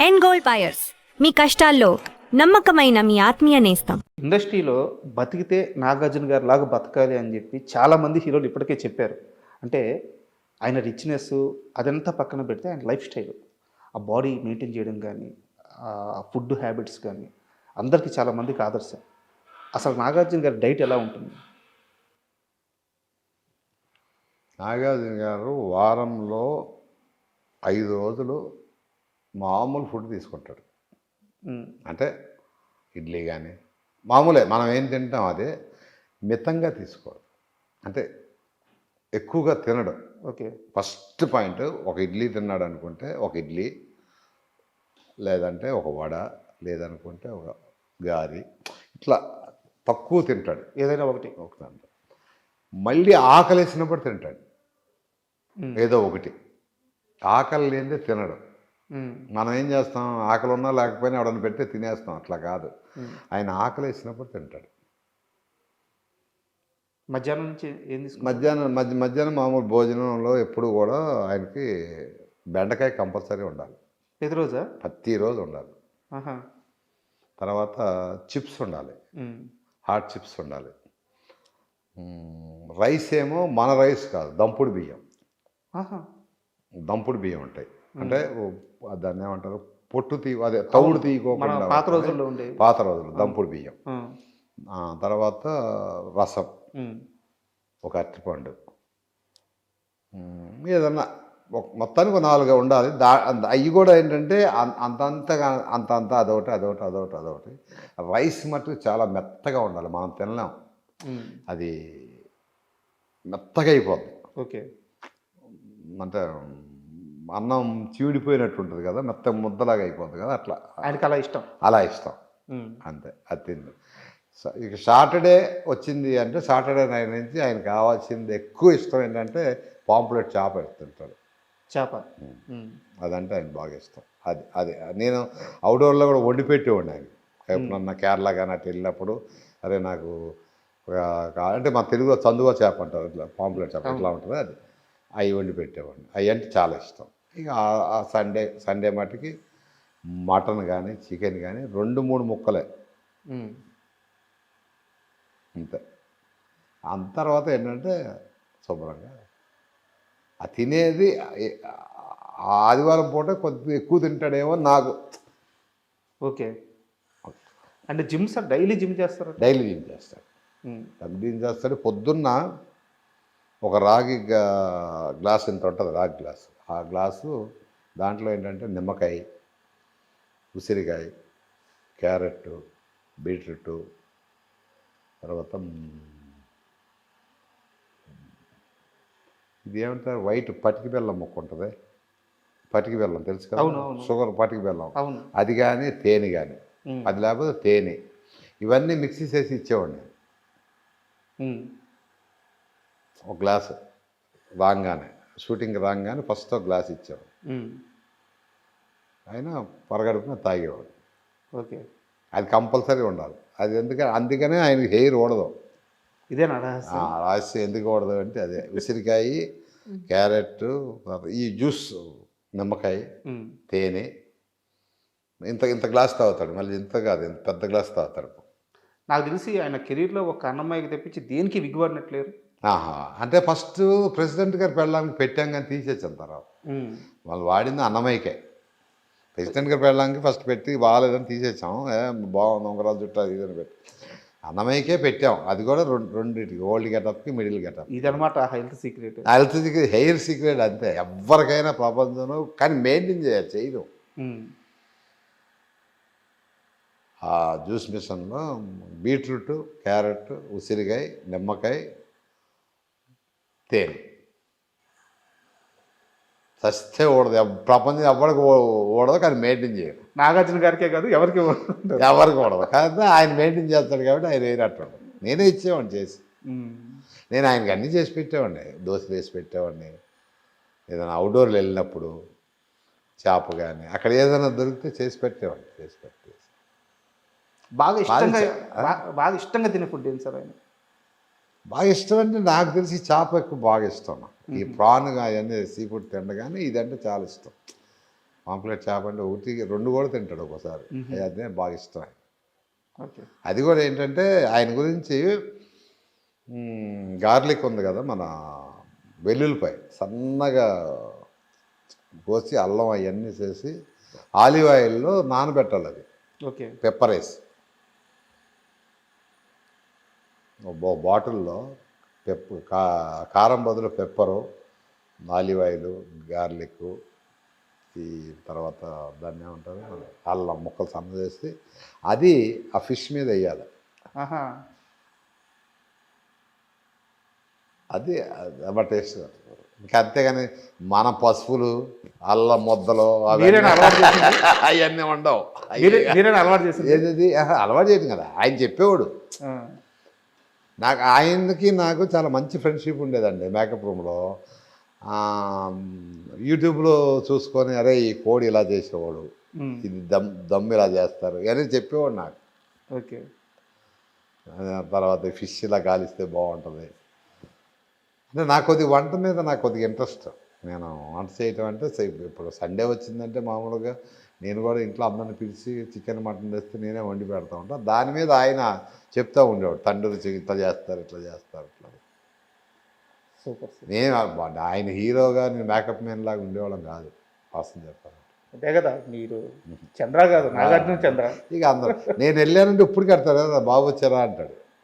End gold buyers మీ కష్టాల్లో నమ్మకమైన మీ ఆత్మీయ నేస్తం. ఇండస్ట్రీలో బతికితే నాగార్జున గారి లాగా బతకాలి అని చెప్పి చాలామంది హీరోలు ఇప్పటికే చెప్పారు. అంటే ఆయన రిచ్నెస్ అదంతా పక్కన పెడితే ఆయన లైఫ్ స్టైల్, ఆ బాడీ మెయింటైన్ చేయడం కానీ, ఫుడ్ హ్యాబిట్స్ కానీ అందరికీ చాలామందికి ఆదర్శం. అసలు నాగార్జున గారి డైట్ ఎలా ఉంటుంది? నాగార్జున గారు వారంలో 5 రోజులు మామూలు ఫుడ్ తీసుకుంటాడు. అంటే ఇడ్లీ కానీ మామూలే, మనం ఏం తింటాం అదే, మితంగా తీసుకోవడం. అంటే ఎక్కువగా తినడం. ఓకే. ఫస్ట్ పాయింట్, ఒక ఇడ్లీ తిన్నాడు అనుకుంటే ఒక ఇడ్లీ, లేదంటే ఒక వడ, లేదనుకుంటే ఒక గారి, ఇట్లా తక్కువ తింటాడు. ఏదైనా ఒకటి ఒకటి మళ్ళీ ఆకలేసినప్పుడు తింటాడు ఏదో ఒకటి. ఆకలి లేనిదే తినడు. మనం ఏం చేస్తాం, ఆకలి ఉన్నా లేకపోయినా ఎవడన్నా పెడితే తినేస్తాం. అట్లా కాదు, ఆయన ఆకలి వేసినప్పుడు తింటాడు. మధ్యాహ్నం నుంచి ఏం తీసుకుంటారు? మధ్యాహ్నం మామూలు భోజనంలో ఎప్పుడు కూడా ఆయనకి బెండకాయ కంపల్సరీ ఉండాలి. ప్రతిరోజా? ప్రతిరోజు ఉండాలి. తర్వాత చిప్స్ ఉండాలి, హాట్ చిప్స్ ఉండాలి. రైస్ ఏమో మన రైస్ కాదు, దంపుడు బియ్యం. దంపుడు బియ్యం ఉంటాయి. అంటే దాన్ని ఏమంటారు, పొట్టు అదే తౌడు తీయకోకుండా పాత రోజుల్లో ఉండే పాత రోజులు దంపుడు బియ్యం. తర్వాత రసం, ఒక అరటిపండు, ఏదన్నా మొత్తానికి 4 ఉండాలి. అవి కూడా ఏంటంటే అంత అదొకటి. రైస్ మట్టుకు చాలా మెత్తగా ఉండాలి, మనం తినలేం. అది మెత్తగా అయిపోద్ది. ఓకే. అంటే అన్నం చీడిపోయినట్టు ఉంటుంది కదా, మెత్త ముద్దలాగా అయిపోతుంది కదా, అట్లా ఆయనకి అలా ఇష్టం. అలా ఇష్టం అంతే. అది తింది. ఇక సాటర్డే వచ్చింది అంటే సాటర్డే నైట్ నుంచి ఆయన కావాల్సింది ఎక్కువ ఇష్టం ఏంటంటే పాంప్లెట్ చేప తింటాడు. చేప అదంటే ఆయన బాగా ఇష్టం. అది నేను అవుట్డోర్లో కూడా వండి పెట్టేవాడిని ఆయన. ఎప్పుడన్నా కేరళ కానీ అట్లా వెళ్ళినప్పుడు, అరే నాకు అంటే మా తెలుగులో చందువ చేప అంటారు, ఇట్లా పాంప్లెట్ చేప ఎట్లా ఉంటుంది, అది అవి వండి పెట్టేవాడిని. అవి అంటే చాలా ఇష్టం. ఇక ఆ సండే మటుకి మటన్ కానీ చికెన్ కానీ 2-3 ముక్కలే అంతే. అంత తర్వాత ఏంటంటే శుభ్రంగా ఆ తినేది ఆదివారం పూట కొద్దిగా ఎక్కువ తింటాడేమో నాకు. ఓకే. అంటే జిమ్ సార్, డైలీ జిమ్ చేస్తారు? డైలీ జిమ్ చేస్తాడు. పొద్దున్న ఒక రాగి గ్లాస్ ఇంత ఉంటుంది, రాగి గ్లాసు. ఆ గ్లాసు దాంట్లో ఏంటంటే నిమ్మకాయ, ఉసిరికాయ, క్యారెట్, బీట్రూట్, తర్వాత ఇది ఏమంటారు, వైట్ పటికి బెల్లం ముక్క ఉంటుంది. పటికి బెల్లం తెలుసు కదా, షుగర్ పటికి బెల్లం, అది కానీ తేనె కానీ, అది లేకపోతే తేనె, ఇవన్నీ మిక్సీ చేసి ఇచ్చేవాడిని. ఒక గ్లాసు రాగానే, షూటింగ్ రాగానే ఫస్ట్ ఒక గ్లాస్ ఇచ్చాడు. ఆయన పరగడుపున తాగేవాడు. ఓకే. అది కంపల్సరీ ఉండాలి. అది అందుకనే ఆయనకి హెయిర్ ఓడదు. ఇదేనా రహస్యం? ఎందుకు ఓడదు అంటే అదే, ఉసిరికాయ, క్యారెట్, ఈ జ్యూస్, నిమ్మకాయ, తేనె, ఇంత గ్లాస్ తాగుతాడు. మళ్ళీ ఇంత కాదు, ఇంత పెద్ద గ్లాస్ తాగుతాడు. నాకు తెలిసి ఆయన కెరీర్లో ఒక అన్నమ్మాయికి తెప్పించి దేనికి విగ్గుపడినట్లేరు. అంటే ఫస్ట్ ప్రెసిడెంట్ గారు పెళ్ళడానికి పెట్టాం కానీ తీసేసాం. తర్వాత వాళ్ళు వాడింది అన్నమయ్యకే. ప్రెసిడెంట్ గారు పెళ్ళడానికి ఫస్ట్ పెట్టి బాగాలేదని తీసేసాం. బాగుంది ఉంగరాలు చుట్టూ ఇదని పెట్టి అన్నమయ్యకే పెట్టాం. అది కూడా రెండింటికి, ఓల్డ్ గెటప్కి, మిడిల్ గెటప్. ఇదనమాట హెల్త్ సీక్రెట్. హెయిర్ సీక్రెట్ అంతే. ఎవరికైనా ప్రపంచంలో కానీ మెయింటైన్ చేయరు. ఆ జ్యూస్ మిషన్లో బీట్రూట్, క్యారెట్, ఉసిరికాయ, నిమ్మకాయ, తేనె సస్తే ఓడదు. ప్రపంచం ఎవరికి ఓడదు, కానీ మెయింటైన్ చేయరు. నాగార్జున గారికే కాదు, ఎవరికి ఓడదు. కానీ ఆయన మెయింటైన్ చేస్తాడు కాబట్టి ఆయన వేరేట్టు. నేనే ఇచ్చేవాడిని చేసి. నేను ఆయనకి అన్నీ చేసి పెట్టేవాడిని. దోశలు వేసి పెట్టేవాడిని. ఏదైనా అవుట్డోర్లు వెళ్ళినప్పుడు చేప కానీ అక్కడ ఏదైనా దొరికితే చేసి పెట్టేవాడిని. బాగా ఇష్టంగా తినే ఫుడ్ ఏంటి సార్ ఆయన? బాగా ఇష్టం అంటే నాకు తెలిసి చేప ఎక్కువ బాగా ఇష్టం. ఈ ప్రాన్ అవన్నీ సీ ఫుడ్ తిండ, కానీ ఇదంటే చాలా ఇష్టం. పాంప్లెట్ చేప అంటే ఒకటి రెండు కూడా తింటాడు ఒకసారి. అదే బాగా ఇష్టం ఆయన. ఓకే. అది కూడా ఏంటంటే ఆయన గురించి గార్లిక్ ఉంది కదా, మన వెల్లుల్లిపాయ సన్నగా కోసి అల్లం అవన్నీ చేసి ఆలివ్ ఆయిల్లో నానబెట్టాలి. అది ఓకే. పెప్పర్ వేసి బాటిల్లో కారం బదులు పెప్పరు, ఆలివ్ ఆయిల్, గార్లిక్, ఈ తర్వాత దాన్ని ఏమంటారు అల్లం ముక్కలు సన్న చేసి అది ఆ ఫిష్ మీద వేయాలి. ఆహా. అది అవ టేస్ట్. ఇంకా అంతేగాని మన పసుపులు అల్లం ముద్దలు మీరేనా అలవాటు చేసింది? అవన్నీ ఉండవు. మీరేనా అలవాటు చేసింది? ఏది అలవాటు చేయడం కదా, ఆయన చెప్పేవాడు. ఆ. నాకు ఆయనకి నాకు చాలా మంచి ఫ్రెండ్షిప్ ఉండేదండి మేకప్ రూమ్లో. యూట్యూబ్లో చూసుకొని అరే ఈ కోడి ఇలా చేసేవాడు, ఇది దమ్ ఇలా చేస్తారు అని చెప్పేవాడు నాకు. ఓకే. తర్వాత ఫిష్ ఇలా కాలిస్తే బాగుంటుంది అంటే నాకు కొద్దిగా వంట మీద నాకు కొద్దిగా ఇంట్రెస్ట్. నేను వంట చేయటం అంటే ఇప్పుడు సండే వచ్చిందంటే మామూలుగా నేను కూడా ఇంట్లో అందరిని పిలిచి చికెన్ మటన్ తెస్తే నేనే వండి పెడతా ఉంటాను. దాని మీద ఆయన చెప్తూ ఉండేవాడు, తండ్రి ఇట్లా చేస్తారు ఇట్లా చేస్తారు ఇట్లా. సూపర్. నేను ఆయన హీరోగా నేను మేకప్ మ్యాన్ లాగా ఉండేవాళ్ళం కాదు వాస్తవం చెప్పాలి. అంతే కదా, మీరు చంద్ర కాదు నాగార్జున చంద్ర. ఇక అందరూ నేను వెళ్ళానంటే ఇప్పుడు కడతారు కదా బాబు వచ్చారా అంటాడు.